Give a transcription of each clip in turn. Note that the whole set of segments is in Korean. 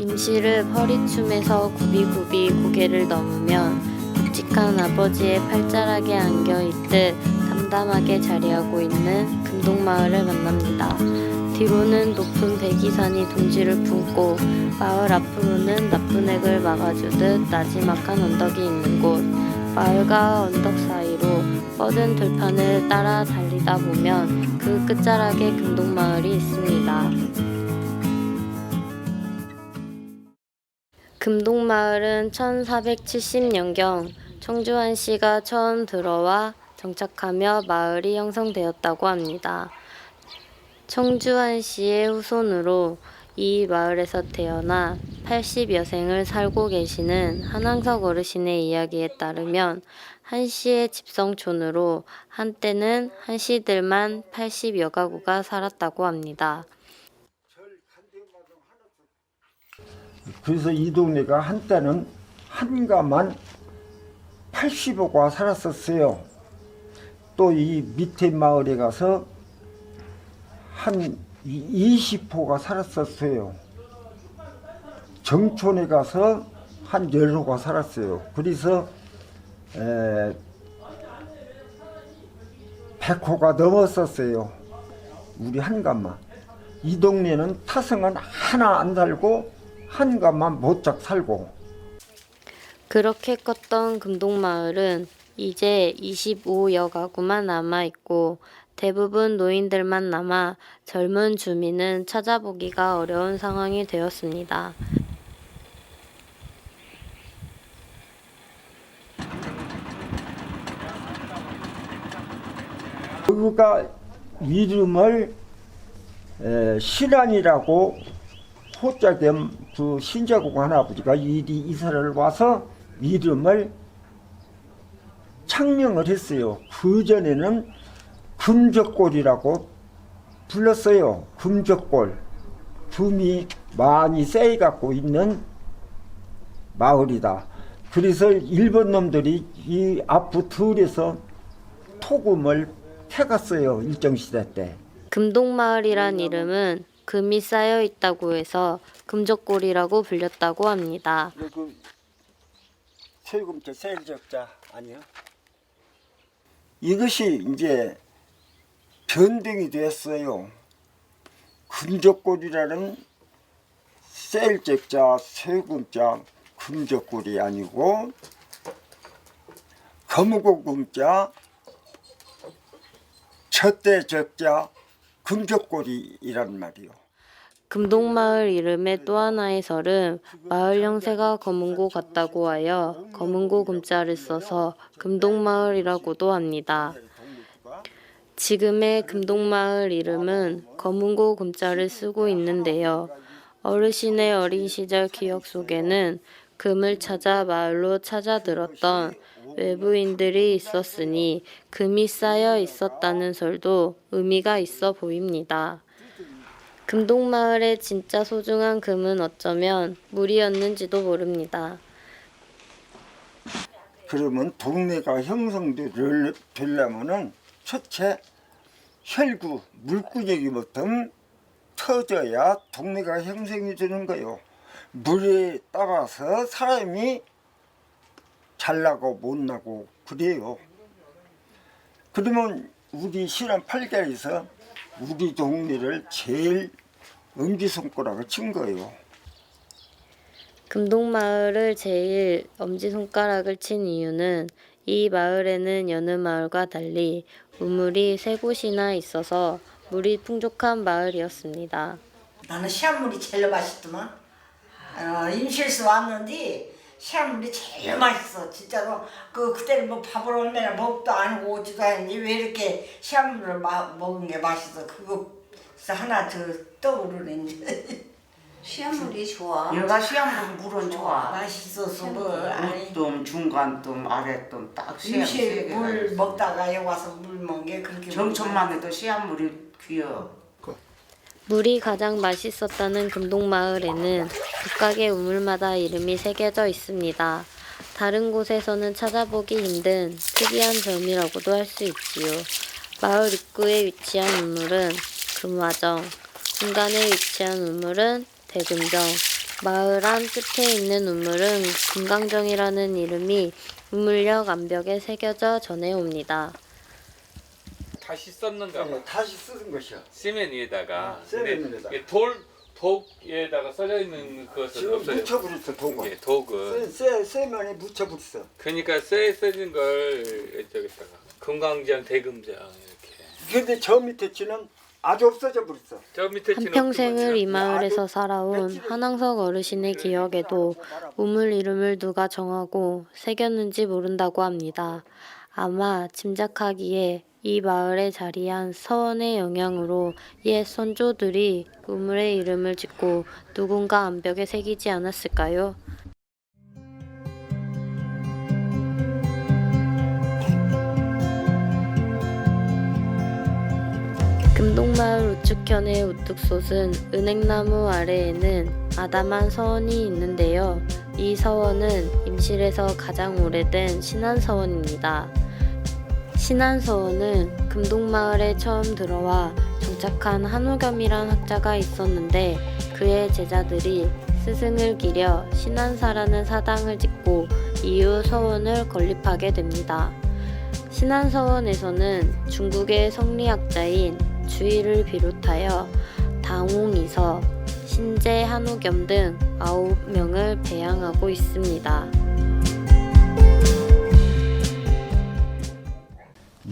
임시를 허리춤에서 굽이굽이 고개를 넘으면 묵직한 아버지의 팔자락에 안겨있듯 담담하게 자리하고 있는 금동마을을 만납니다. 뒤로는 높은 백이산이 둥지를 품고 마을 앞으로는 나쁜 액을 막아주듯 나지막한 언덕이 있는 곳. 마을과 언덕 사이로 뻗은 들판을 따라 달리다 보면 그 끝자락에 금동마을이 있습니다. 금동마을은 1470년경 청주한 씨가 처음 들어와 정착하며 마을이 형성되었다고 합니다. 청주한 씨의 후손으로 이 마을에서 태어나 80여 생을 살고 계시는 한왕석 어르신의 이야기에 따르면 한씨의 집성촌으로 한때는 한씨들만 80여 가구가 살았다고 합니다. 그래서 이 동네가 한때는 한가만 80호가 살았었어요. 또 이 밑에 마을에 가서 한 20호가 살았었어요. 정촌에 가서 한 10호가 살았어요. 그래서 100호가 넘었었어요. 우리 한가만. 이 동네는 타성은 하나 안 살고 한가만 못작 살고. 그렇게 컸던 금동마을은 이제 25여 가구만 남아있고 대부분 노인들만 남아 젊은 주민은 찾아보기가 어려운 상황이 되었습니다. 그가 이름을 신안이라고 호자됨 그 신자국 할아버지가 이사를 와서 이름을 창명을 했어요. 그전에는 금적골이라고 불렀어요. 금적골. 금이 많이 쌓여갖고 있는 마을이다. 그래서 일본 놈들이 이 앞부 들에서 토금을 캐갔어요. 일정시대 때. 금동마을이란 이름은 금이 쌓여 있다고 해서 금적골이라고 불렸다고 합니다. 그 세금자, 세일적자 아니요? 이것이 이제 변동이 됐어요. 금적골이라는 세일적자, 세금자, 금적골이 아니고 거무고금자, 젖대적자, 금적골이란 말이요. 금동마을 이름의 또 하나의 설은 마을 형세가 검은고 같다고 하여 검은고 금자를 써서 금동마을이라고도 합니다. 지금의 금동마을 이름은 검은고 금자를 쓰고 있는데요. 어르신의 어린 시절 기억 속에는 금을 찾아 마을로 찾아들었던 외부인들이 있었으니 금이 쌓여 있었다는 설도 의미가 있어 보입니다. 금동마을의 진짜 소중한 금은 어쩌면 물이었는지도 모릅니다. 그러면 동네가 형성되려면은 첫째 혈구, 물구녕이부터 터져야 동네가 형성이 되는 거요. 물에 따라서 사람이 잘나고 못나고 그래요. 그러면 우리 신안 8개에서 우리 동네를 제일 엄지손가락을 친 거예요. 금동마을을 제일 엄지손가락을 친 이유는 이 마을에는 여느 마을과 달리 우물이 3곳이나 있어서 물이 풍족한 마을이었습니다. 나는 시한물이 제일 맛있더만. 임실에서 왔는데 시한물이 제일 맛있어. 진짜로 그때는 뭐 밥을 얼마나 먹도 안 하고 오지도 않는데 왜 이렇게 시한물을 먹은 게 맛있어. 그거 하나 떠오르네. 시한물이 좋아. 얘가 시한물 물은 좋아. 맛있어서 뭐 윗돔, 중간돔, 아랫돔 딱 시한 임실 세 물 개가 먹다가 여기 와서 물 먹은 게 그렇게 정천만 해도 시한물이 귀여. 물이 가장 맛있었다는 금동마을에는 각각의 우물마다 이름이 새겨져 있습니다. 다른 곳에서는 찾아보기 힘든 특이한 점이라고도 할 수 있지요. 마을 입구에 위치한 우물은 금화정, 중간에 위치한 우물은 대금정, 마을 안 끝에 있는 우물은 금강정이라는 이름이 우물역 암벽에 새겨져 전해옵니다. 다시 썼는가 봐. 다시 쓰는 것이야. 시멘 위에다가. 시멘 근데 위에다가. 이게 독에다가 써져 있는 것은 지금 없어요. 묻혀버렸어 독을. 예, 독은. 쇠면에 묻혀버렸어. 그러니까 써진 걸 저기다가 금강정, 대금정 이렇게. 근데 저 밑에 치는 아주 없어져 버렸어. 저 밑에 치는 한평생을 이 그거죠. 마을에서 살아온 한왕석 어르신의 기억에도 우물 이름을 누가 정하고 새겼는지 모른다고 합니다. 아마 짐작하기에 이 마을에 자리한 서원의 영향으로 옛 선조들이 우물의 이름을 짓고 누군가 암벽에 새기지 않았을까요? 금동마을 우측편의 우뚝솟은 은행나무 아래에는 아담한 서원이 있는데요. 이 서원은 임실에서 가장 오래된 신안서원입니다. 신안서원은 금동마을에 처음 들어와 정착한 한우겸이란 학자가 있었는데 그의 제자들이 스승을 기려 신안사라는 사당을 짓고 이후 서원을 건립하게 됩니다. 신안서원에서는 중국의 성리학자인 주의를 비롯하여 당홍이서, 신재 한우겸 등 9명을 배양하고 있습니다.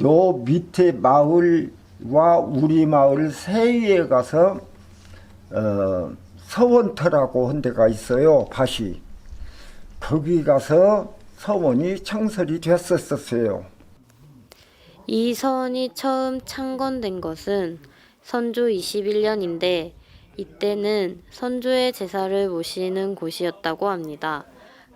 요 밑에 마을과 우리 마을 사이에 가서 서원터라고 한 데가 있어요. 밭이. 거기 가서 서원이 창설이 됐었어요. 이 서원이 처음 창건된 것은 선조 21년인데 이때는 선조의 제사를 모시는 곳이었다고 합니다.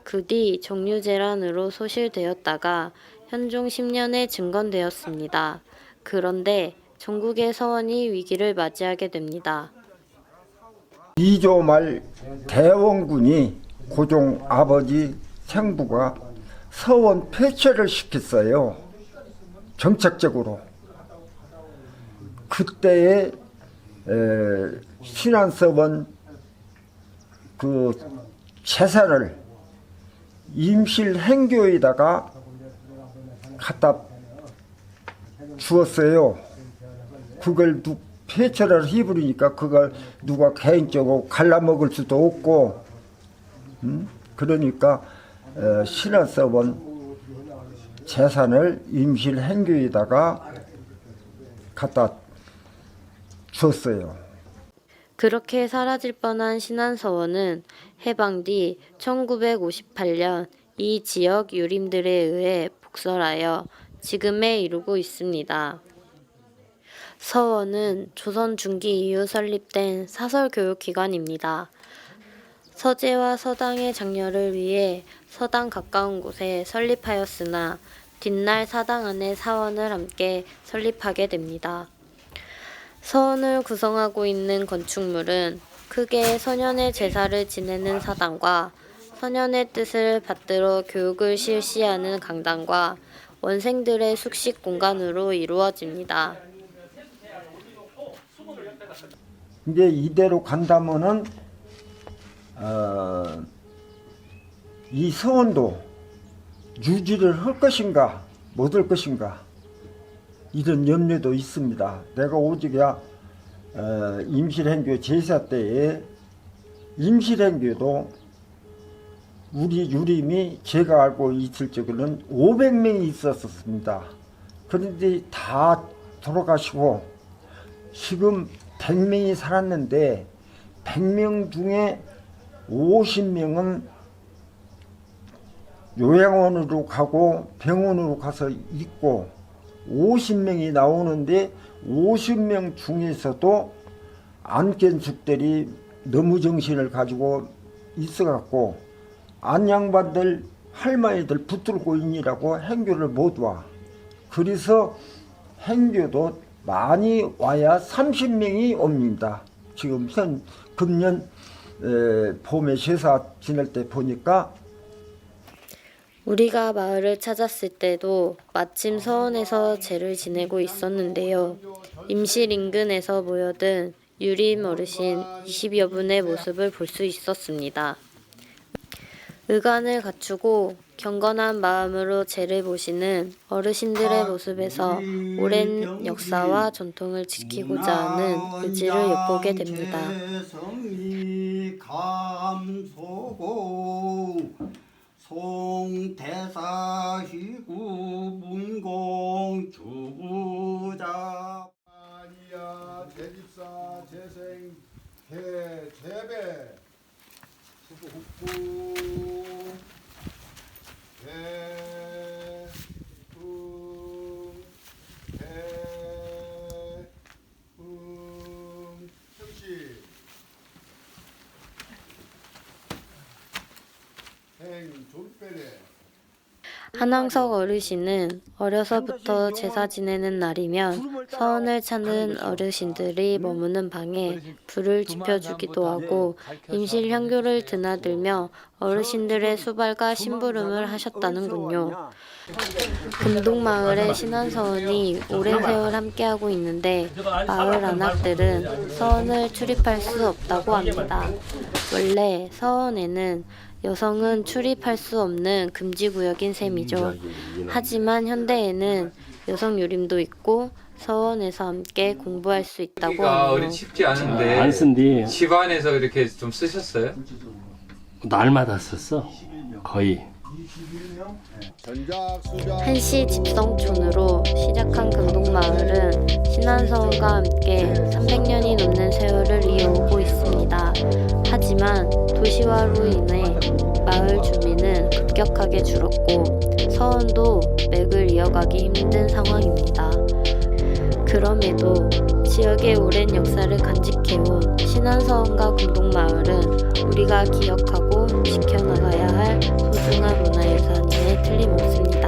그 뒤 정류재란으로 소실되었다가 현종 10년에 증건되었습니다. 그런데 전국의 서원이 위기를 맞이하게 됩니다. 이조 말 대원군이 고종 아버지 생부가 서원 폐쇄를 시켰어요. 정책적으로. 그때에 신안서원 그 재산을 임실 행교에다가 갖다 주었어요. 그걸 폐쇄를 해버리니까 그걸 누가 개인적으로 갈라먹을 수도 없고, 그러니까 신안서원 재산을 임실 행교에다가 갖다 줬어요. 그렇게 사라질 뻔한 신안서원은 해방 뒤 1958년 이 지역 유림들에 의해 복설하여 지금에 이르고 있습니다. 서원은 조선 중기 이후 설립된 사설교육기관입니다. 서재와 서당의 장려를 위해 서당 가까운 곳에 설립하였으나 뒷날 사당 안에 사원을 함께 설립하게 됩니다. 서원을 구성하고 있는 건축물은 크게 서년의 제사를 지내는 사당과 서년의 뜻을 받들어 교육을 실시하는 강당과 원생들의 숙식 공간으로 이루어집니다. 이제 이대로 간다면은 이 서원도 유지를 할 것인가 못 할 것인가 이런 염려도 있습니다. 내가 오직야 임실행교 제사 때에 임실행교도 우리 유림이 제가 알고 있을 적에는 500명이 있었습니다. 그런데 다 돌아가시고 지금 100명이 살았는데 100명 중에 50명은 요양원으로 가고 병원으로 가서 있고 50명이 나오는데 50명 중에서도 안견숙들이 너무 정신을 가지고 있어갖고 안양반들 할머니들 붙들고 있니라고 행교를 못 와. 그래서 행교도 많이 와야 30명이 옵니다. 지금 금년 봄에 제사 지낼 때 보니까 우리가 마을을 찾았을 때도 마침 서원에서 제를 지내고 있었는데요. 임실 인근에서 모여든 유림 어르신 20여 분의 모습을 볼 수 있었습니다. 의관을 갖추고 경건한 마음으로 제를 보시는 어르신들의 모습에서 오랜 역사와 전통을 지키고자 하는 의지를 엿보게 됩니다. 송대사시구 문공 주부자 아니야 대집사 재생 개재배 수국구 청시 행존배래 한왕석 어르신은 어려서부터 제사 지내는 날이면 서원을 찾는 어르신들이 머무는 방에 불을 지펴주기도 하고 임실 향교를 드나들며 어르신들의 수발과 심부름을 하셨다는군요. 금동마을의 신안서원이 오랜 세월 함께하고 있는데 마을 안악들은 서원을 출입할 수 없다고 합니다. 원래 서원에는 여성은 출입할 수 없는 금지구역인 셈이죠. 하지만 현대에는 여성 유림도 있고 서원에서 함께 공부할 수 있다고 여기가 하네요. 쉽지 않은데 안 쓴디 집안에서 이렇게 좀 쓰셨어요? 날마다 썼어. 거의. 한시 집성촌으로 시작한 금동마을은 신안서원과 함께 300년이 넘는 세월을 이어오고 있습니다. 하지만 도시화로 인해 마을 주민은 급격하게 줄었고 서원도 맥을 이어가기 힘든 상황입니다. 그럼에도 지역의 오랜 역사를 간직해온 신안서원과 금동마을은 우리가 기억하고 지켜나가야 할 소중한 문화유산임에 틀림없습니다.